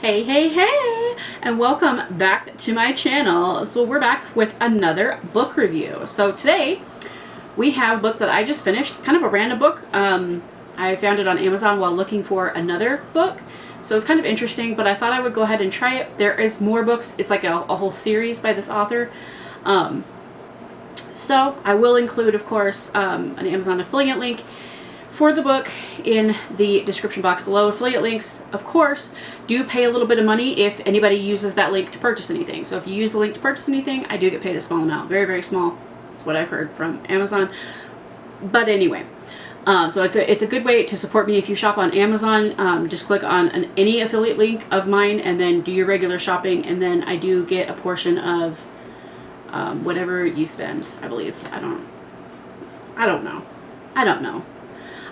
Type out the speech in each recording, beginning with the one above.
Hey, hey, hey, and welcome back to my channel. So we're back with another book review. So today we have a book that I just finished. It's kind of a random book. I found it on Amazon while looking for another book. So it's kind of interesting, but I thought I would go ahead and try it. There is more books. It's like a whole series by this author. So I will include, of course, an Amazon affiliate link for the book in the description box below. Affiliate links, of course, do pay a little bit of money if anybody uses that link to purchase anything. So if you use the link to purchase anything, I do get paid a small amount. Very, very small. That's what I've heard from Amazon. But anyway, so it's a good way to support me if you shop on Amazon. Just click on any affiliate link of mine and then do your regular shopping, and then I do get a portion of whatever you spend, I believe. I don't know.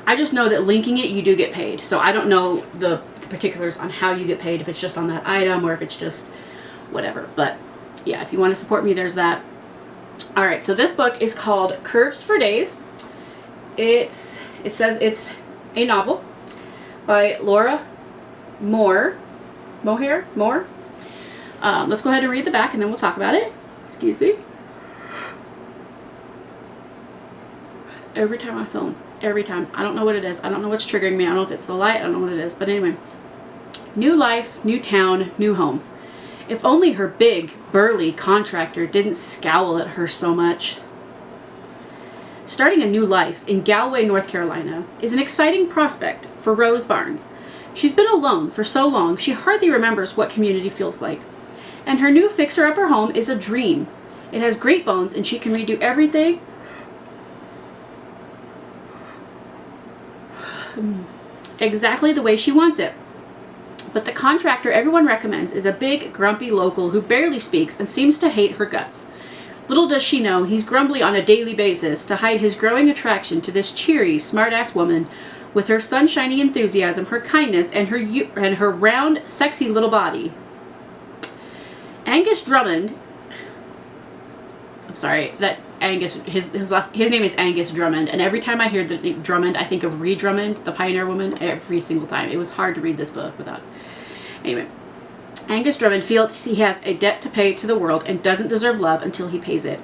I just know that linking it, you do get paid. So I don't know the particulars on how you get paid, if it's just on that item or if it's just whatever. But yeah, if you want to support me, there's that. All right, so this book is called Curves for Days. It says it's a novel by Moher. Let's go ahead and read the back and then we'll talk about it. Excuse me. Every time I film. Every time. I don't know what it is. I don't know what's triggering me. I don't know if it's the light. I don't know what it is. But anyway. New life, new town, new home. If only her big, burly contractor didn't scowl at her so much. Starting a new life in Galway, North Carolina is an exciting prospect for Rose Barnes. She's been alone for so long she hardly remembers what community feels like. And her new fixer-upper home is a dream. It has great bones and she can redo everything exactly the way she wants it. But the contractor everyone recommends is a big, grumpy local who barely speaks and seems to hate her guts. Little does she know he's grumbly on a daily basis to hide his growing attraction to this cheery, smart-ass woman with her sunshiny enthusiasm, her kindness, and her round, sexy little body. Angus Drummond. I'm sorry, that Angus, his name is Angus Drummond, and every time I hear the name Drummond, I think of Ree Drummond, the Pioneer Woman, every single time. It was hard to read this book without. Anyway, Angus Drummond feels he has a debt to pay to the world and doesn't deserve love until he pays it.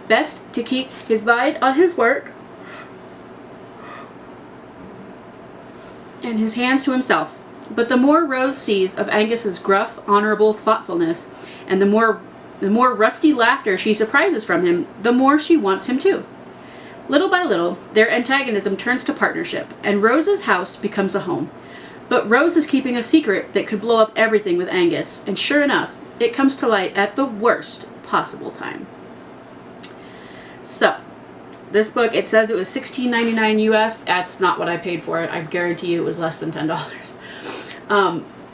Best to keep his mind on his work and his hands to himself. But the more Rose sees of Angus's gruff, honorable thoughtfulness, and the more rusty laughter she surprises from him, the more she wants him too. Little by little, their antagonism turns to partnership, and Rose's house becomes a home. But Rose is keeping a secret that could blow up everything with Angus, and sure enough, it comes to light at the worst possible time. So, this book, it says it was $16.99 US. That's not what I paid for it. I guarantee you it was less than $10.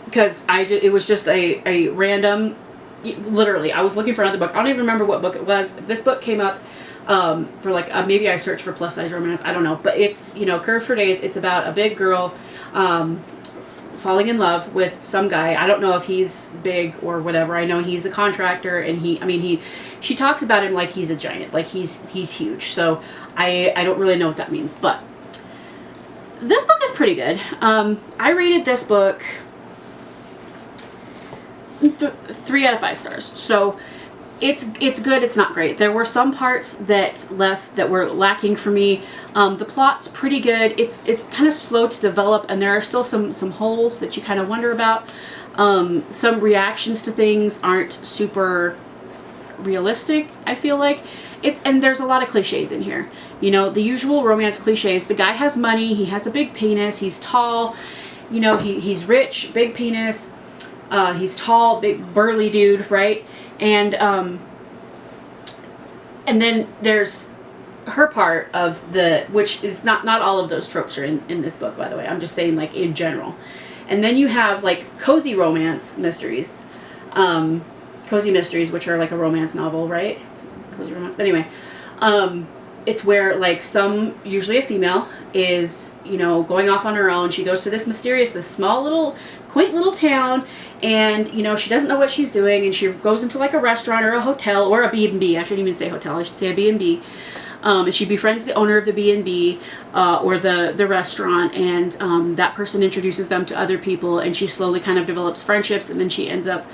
Because it was just a random. Literally, I was looking for another book. I don't even remember what book it was. This book came up for like, maybe I searched for plus size romance. I don't know. But it's, Curve for Days. It's about a big girl falling in love with some guy. I don't know if he's big or whatever. I know he's a contractor, and she talks about him like he's a giant, like he's huge. So I don't really know what that means. But this book is pretty good. I rated this book 3 out of 5 stars. So it's good. It's not great. There were some parts that were lacking for me. The plot's pretty good. It's kind of slow to develop, and there are still some holes that you kind of wonder about. Some reactions to things aren't super realistic, I feel like. And there's a lot of cliches in here. The usual romance cliches. The guy has money, he has a big penis, he's tall, he's rich, big penis. He's tall, big, burly dude, right? And then there's her part of which is not all of those tropes are in this book, by the way. I'm just saying, like, in general. And then you have, like, cozy romance mysteries. Cozy mysteries, which are like a romance novel, right? It's cozy romance. But anyway, it's where, like, usually a female is, going off on her own. She goes to this small little, quaint little town, and, she doesn't know what she's doing, and she goes into, like, a restaurant or a hotel or a B&B. I shouldn't even say hotel. I should say a B&B. And she befriends the owner of the B&B or the restaurant, and that person introduces them to other people, and she slowly kind of develops friendships, and then she ends up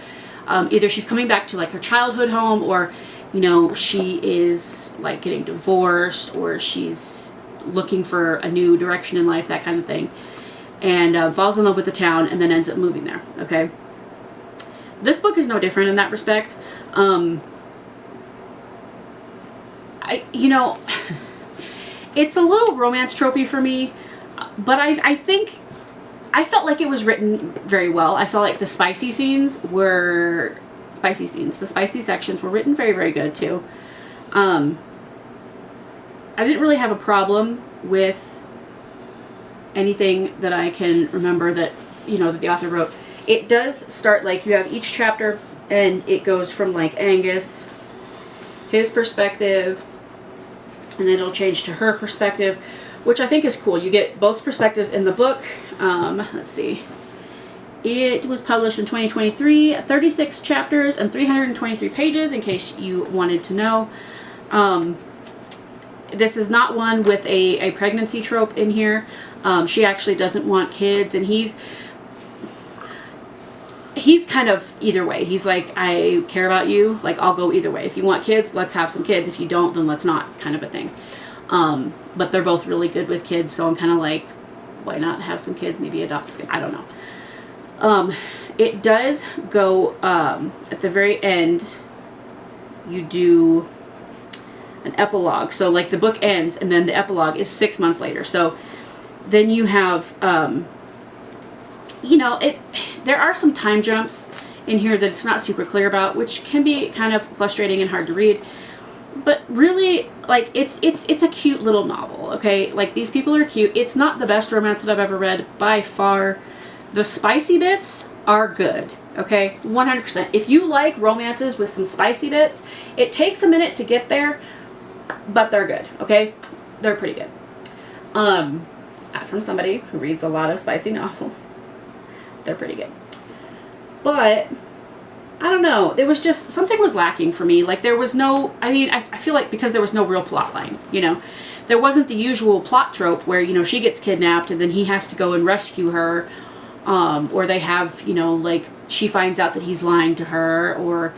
either she's coming back to like her childhood home, or you know, she is like getting divorced, or she's looking for a new direction in life, that kind of thing, and falls in love with the town and then ends up moving there. Okay, this book is no different in that respect. You know, it's a little romance tropey for me, but I think I felt like it was written very well. I felt like the spicy sections were written very, very good too. I didn't really have a problem with anything that I can remember that, you know, that the author wrote. It does start like you have each chapter and it goes from like Angus, his perspective, and then it'll change to her perspective, which I think is cool. You get both perspectives in the book. Let's see. It was published in 2023, 36 chapters and 323 pages, in case you wanted to know. This is not one with a pregnancy trope in here. She actually doesn't want kids, and he's kind of either way. He's like, I care about you, like I'll go either way. If you want kids, let's have some kids. If you don't, then let's not, kind of a thing. But they're both really good with kids, so I'm kind of like, why not have some kids, maybe adopt some kids, I don't know. It does go, at the very end, you do an epilogue. So like the book ends and then the epilogue is 6 months later. So then you have, you know, there are some time jumps in here that it's not super clear about, which can be kind of frustrating and hard to read. But really, like, it's a cute little novel, okay? Like, these people are cute. It's not the best romance that I've ever read by far. The spicy bits are good, okay? 100%. If you like romances with some spicy bits, it takes a minute to get there, but they're good, okay? They're pretty good. From somebody who reads a lot of spicy novels, they're pretty good. But I don't know, there was just, something was lacking for me. Like, there was no, I mean, I feel like because there was no real plot line, you know. There wasn't the usual plot trope where, you know, she gets kidnapped and then he has to go and rescue her. Or they have, you know, like, she finds out that he's lying to her, or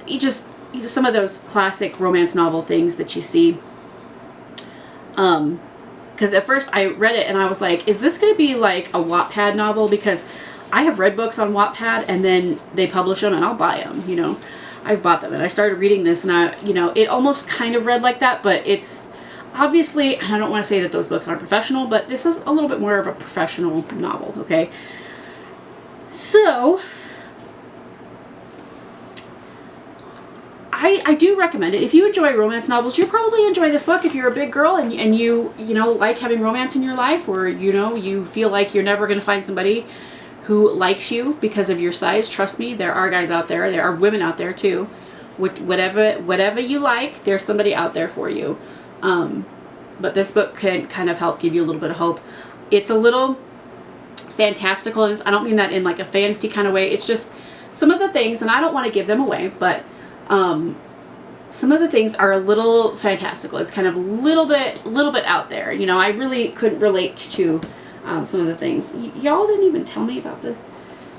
you just, you know, some of those classic romance novel things that you see. Because at first I read it and I was like, is this going to be like a Wattpad novel? Because I have read books on Wattpad and then they publish them and I'll buy them, you know. I've bought them and I started reading this and I, you know, it almost kind of read like that, but it's obviously, I don't want to say that those books aren't professional, but this is a little bit more of a professional novel, okay? So, I do recommend it. If you enjoy romance novels, you'll probably enjoy this book if you're a big girl and you know, like having romance in your life, or, you know, you feel like you're never going to find somebody who likes you because of your size. Trust me, there are guys out there. There are women out there too. Whatever you like, there's somebody out there for you. But this book can kind of help give you a little bit of hope. It's a little fantastical, and I don't mean that in like a fantasy kind of way. It's just some of the things, and I don't want to give them away, but some of the things are a little fantastical. It's kind of a little bit out there. You know, I really couldn't relate to some of the things. Y'all didn't even tell me about this.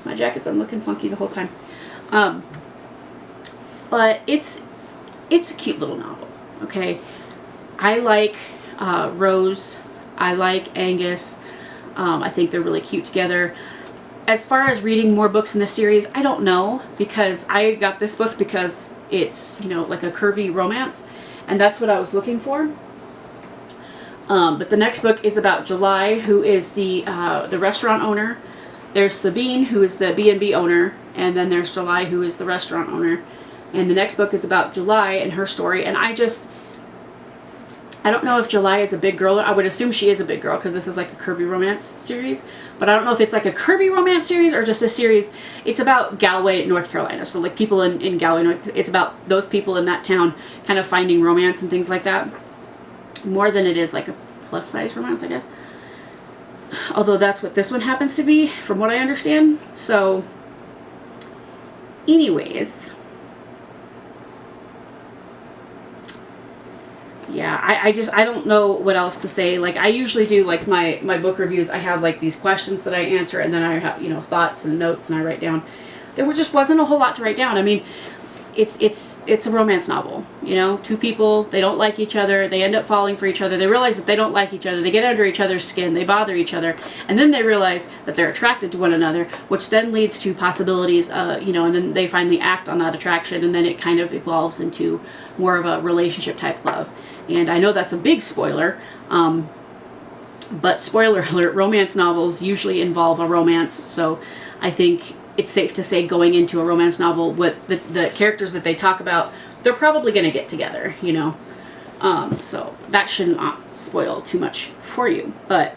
My jacket been looking funky the whole time. But it's a cute little novel, okay? I like Rose. I like Angus. I think they're really cute together. As far as reading more books in this series, I don't know, because I got this book because it's, you know, like a curvy romance, and that's what I was looking for. But the next book is about July, who is the restaurant owner. There's Sabine, who is the B&B owner, and then there's July, who is the restaurant owner. And the next book is about July and her story, and I don't know if July is a big girl. I would assume she is a big girl because this is like a curvy romance series. But I don't know if it's like a curvy romance series or just a series. It's about Galway, North Carolina. So like people in Galway, it's about those people in that town kind of finding romance and things like that. More than it is like a plus size romance, I guess. Although that's what this one happens to be, from what I understand. So, anyways. yeah, I don't know what else to say. Like, I usually do, like, my book reviews, I have, like, these questions that I answer, and then I have, you know, thoughts and notes, and I write down. There just wasn't a whole lot to write down. I mean, it's a romance novel, you know, two people, they don't like each other, they end up falling for each other, they realize that they don't like each other, they get under each other's skin, they bother each other, and then they realize that they're attracted to one another, which then leads to possibilities, you know, and then they finally act on that attraction, and then it kind of evolves into more of a relationship type love. And I know that's a big spoiler, but spoiler alert, romance novels usually involve a romance, so I think it's safe to say going into a romance novel with the characters that they talk about, they're probably going to get together, you know. So that should not spoil too much for you. But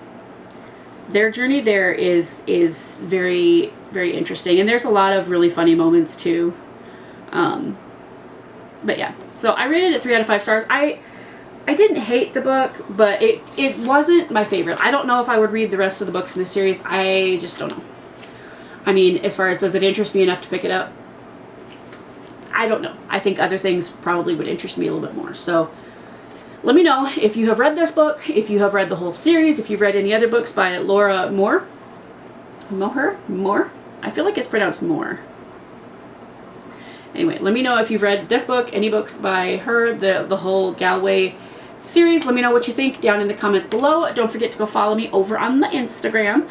their journey there is very, very interesting. And there's a lot of really funny moments too. But yeah, so I rated it 3 out of 5 stars. I didn't hate the book, but it wasn't my favorite. I don't know if I would read the rest of the books in the series. I just don't know. I mean, as far as does it interest me enough to pick it up? I don't know. I think other things probably would interest me a little bit more. So let me know if you have read this book, if you have read the whole series, if you've read any other books by Laura Moher. Moher? I feel like it's pronounced Moore. Anyway, let me know if you've read this book, any books by her, the whole Galway series. Let me know what you think down in the comments below. Don't forget to go follow me over on the Instagram.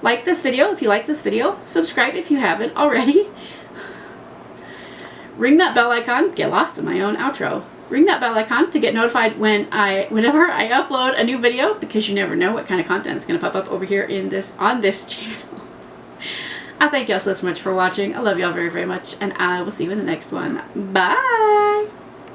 Like this video if you like this video. Subscribe if you haven't already. Ring that bell icon. Get lost in my own outro. Ring that bell icon to get notified whenever I upload a new video, because you never know what kind of content is going to pop up over here on this channel. I thank y'all so much for watching. I love y'all very, very much, and I will see you in the next one. Bye!